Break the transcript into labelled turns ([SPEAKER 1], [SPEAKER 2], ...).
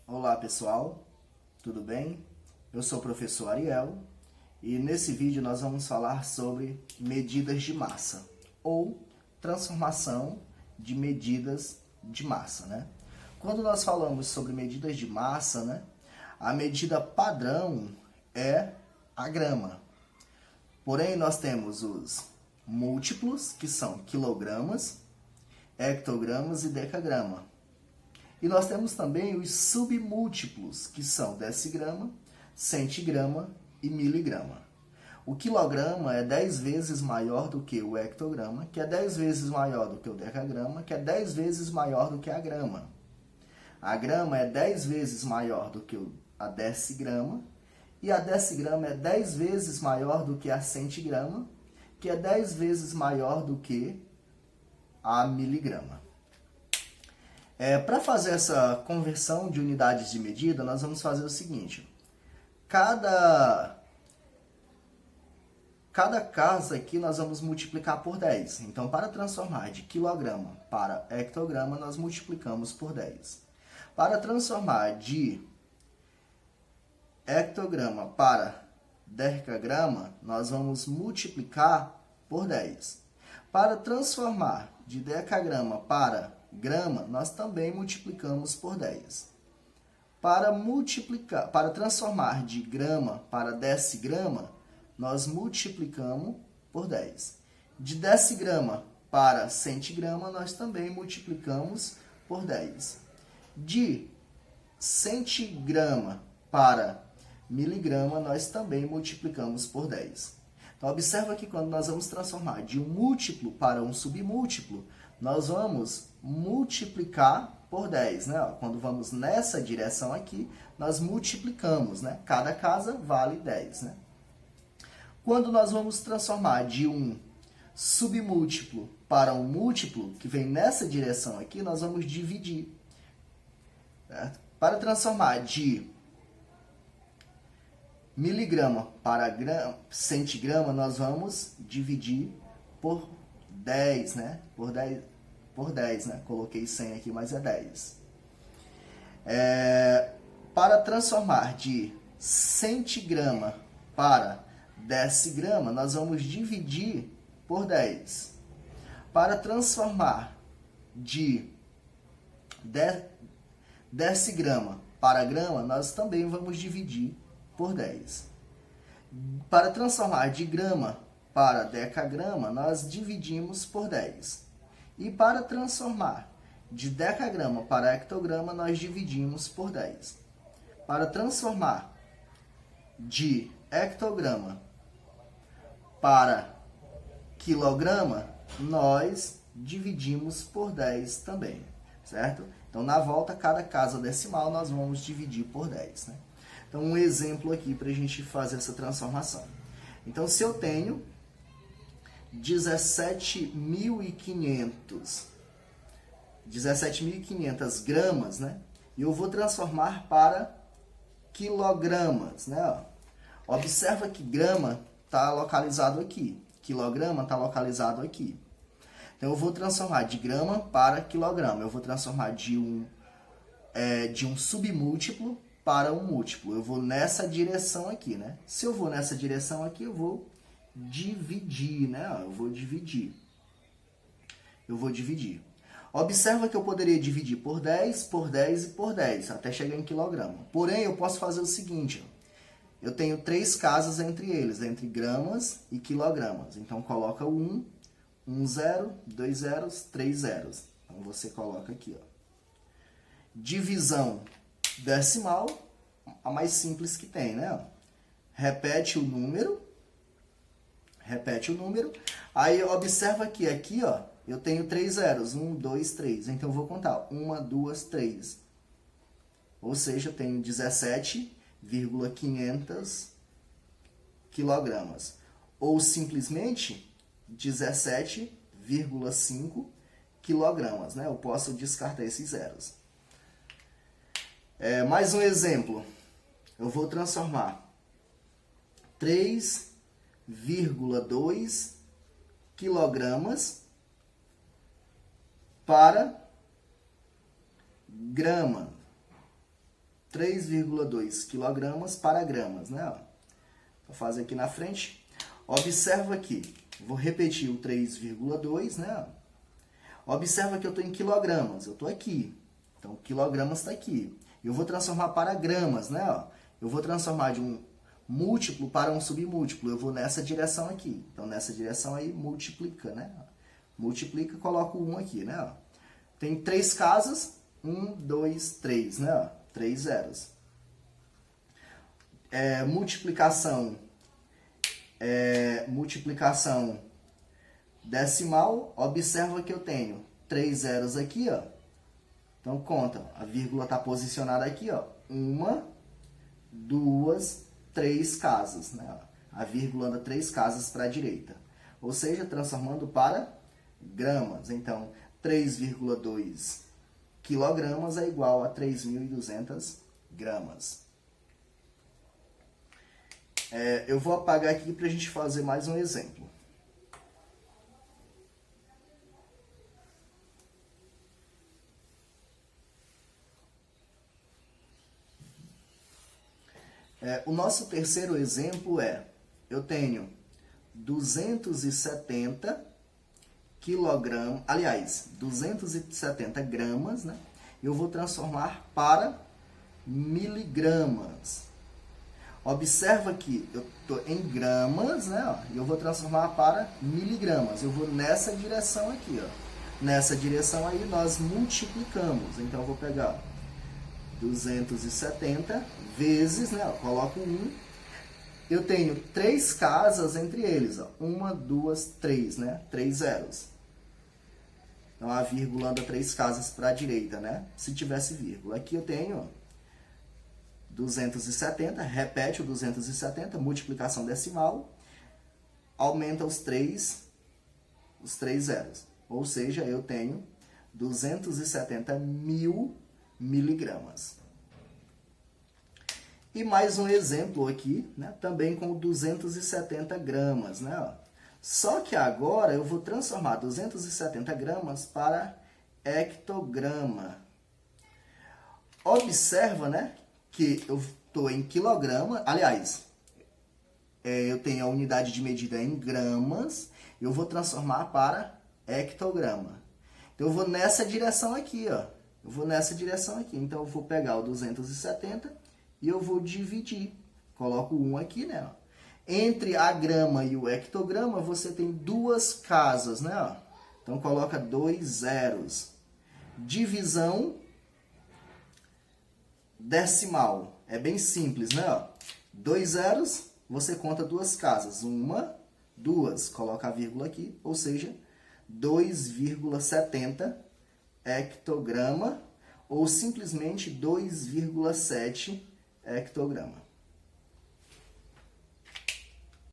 [SPEAKER 1] Olá pessoal, tudo bem? Eu sou o professor Ariel e nesse vídeo nós vamos falar sobre medidas de massa ou transformação de medidas de massa, né? Quando nós falamos sobre medidas de massa, né, a medida padrão é a grama. Porém, nós temos os múltiplos, que são quilogramas, hectogramas e decagrama. E nós temos também os submúltiplos, que são decigrama, centigrama e miligrama. O quilograma é 10 vezes maior do que o hectograma, que é 10 vezes maior do que o decagrama, que é 10 vezes maior do que a grama. A grama é 10 vezes maior do que a decigrama, e a decigrama é 10 vezes maior do que a centigrama, que é 10 vezes maior do que a miligrama. Para fazer essa conversão de unidades de medida, nós vamos fazer o seguinte. Cada casa aqui nós vamos multiplicar por 10. Então, para transformar de quilograma para hectograma, nós multiplicamos por 10. Para transformar de hectograma para decagrama, nós vamos multiplicar por 10. Para transformar de decagrama para grama, nós também multiplicamos por 10. Para transformar de grama para decigrama, nós multiplicamos por 10. De decigrama para centigrama, nós também multiplicamos por 10. De centigrama para miligrama, nós também multiplicamos por 10. Então, observa que quando nós vamos transformar de um múltiplo para um submúltiplo, nós vamos multiplicar por 10, né? Quando vamos nessa direção aqui, nós multiplicamos, né? Cada casa vale 10, né? Quando nós vamos transformar de um submúltiplo para um múltiplo, que vem nessa direção aqui, nós vamos dividir. Certo? Para transformar de miligrama para centigrama, nós vamos dividir por 10, né? Por 10, né? Coloquei 100 aqui, mas é 10. Para transformar de centigrama para decigrama, nós vamos dividir por 10. Para transformar de decigrama para grama, nós também vamos dividir por 10. Para transformar de grama para decagrama, nós dividimos por 10. E para transformar de decagrama para hectograma, nós dividimos por 10. Para transformar de hectograma para quilograma, nós dividimos por 10 também, certo? Então, na volta, cada casa decimal, nós vamos dividir por 10, né? Então, um exemplo aqui para a gente fazer essa transformação. Então, se eu tenho 17.500 gramas, né? E eu vou transformar para quilogramas, né? Observa que grama está localizado aqui, quilograma está localizado aqui. Então, eu vou transformar de grama para quilograma. Eu vou transformar de um submúltiplo para um múltiplo. Eu vou nessa direção aqui, né? Se eu vou nessa direção aqui, eu vou dividir, né? Eu vou dividir. Observa que eu poderia dividir por 10, por 10 e por 10, até chegar em quilograma. Porém, eu posso fazer o seguinte, ó. Eu tenho 3 casas entre eles, entre gramas e quilogramas. Então, coloca o 1 zero, 2 zeros, 3 zeros. Então, você coloca aqui, ó. Divisão decimal, a mais simples que tem, né? Repete o número. Aí, observa que aqui, ó, eu tenho 3 zeros. 1, 2, 3. Então, eu vou contar. 1, 2, 3. Ou seja, eu tenho 17,500 quilogramas. Ou, simplesmente, 17,5 quilogramas, né? Eu posso descartar esses zeros. Mais um exemplo. Eu vou transformar 3,2 quilogramas para grama. 3,2 quilogramas para gramas, né? Vou fazer aqui na frente. Observa aqui, vou repetir o 3,2, né? Observa que eu estou em quilogramas, eu estou aqui. Então, quilogramas está aqui. Eu vou transformar para gramas, né? Eu vou transformar de um múltiplo para um submúltiplo. Eu vou nessa direção aqui. Então, nessa direção aí, multiplica, né? Multiplica, coloco 1 aqui, né? Tem 3 casas, 1, 2, 3, né? 3 zeros. Multiplicação decimal, observa que eu tenho 3 zeros aqui, ó. Então, conta, a vírgula está posicionada aqui, ó. 1, 2, 3 casas, né? A vírgula anda 3 casas para a direita. Ou seja, transformando para gramas. Então, 3,2 quilogramas é igual a 3.200 gramas. Eu vou apagar aqui para a gente fazer mais um exemplo. O nosso terceiro exemplo eu tenho 270 quilogramas, aliás, 270 gramas, né? Eu vou transformar para miligramas. Observa que eu estou em gramas, né? E eu vou transformar para miligramas. Eu vou nessa direção aqui, ó. Nessa direção aí nós multiplicamos. Então eu vou pegar 270 vezes, né? Eu coloco 1. Eu tenho 3 casas entre eles, ó. 1, 2, 3, né? 3 zeros. Então a vírgula anda 3 casas para a direita, né? Se tivesse vírgula. Aqui eu tenho 270, repete o 270, multiplicação decimal, aumenta os 3 zeros. Ou seja, eu tenho 270 mil miligramas. E mais um exemplo aqui, né, também com 270 gramas. Né? Só que agora eu vou transformar 270 gramas para hectograma. Observa, né, que eu estou em quilograma, aliás, eu tenho a unidade de medida em gramas, eu vou transformar para hectograma. Então, eu vou nessa direção aqui, ó. Eu vou nessa direção aqui. Então, eu vou pegar o 270 e eu vou dividir. Coloco 1 aqui, né? Entre a grama e o hectograma, você tem 2 casas, né? Então, coloca 2 zeros. Divisão decimal. É bem simples, né? 2 zeros, você conta 2 casas. 1, 2. Coloca a vírgula aqui, ou seja, 2,70 hectograma ou simplesmente 2,7 hectograma.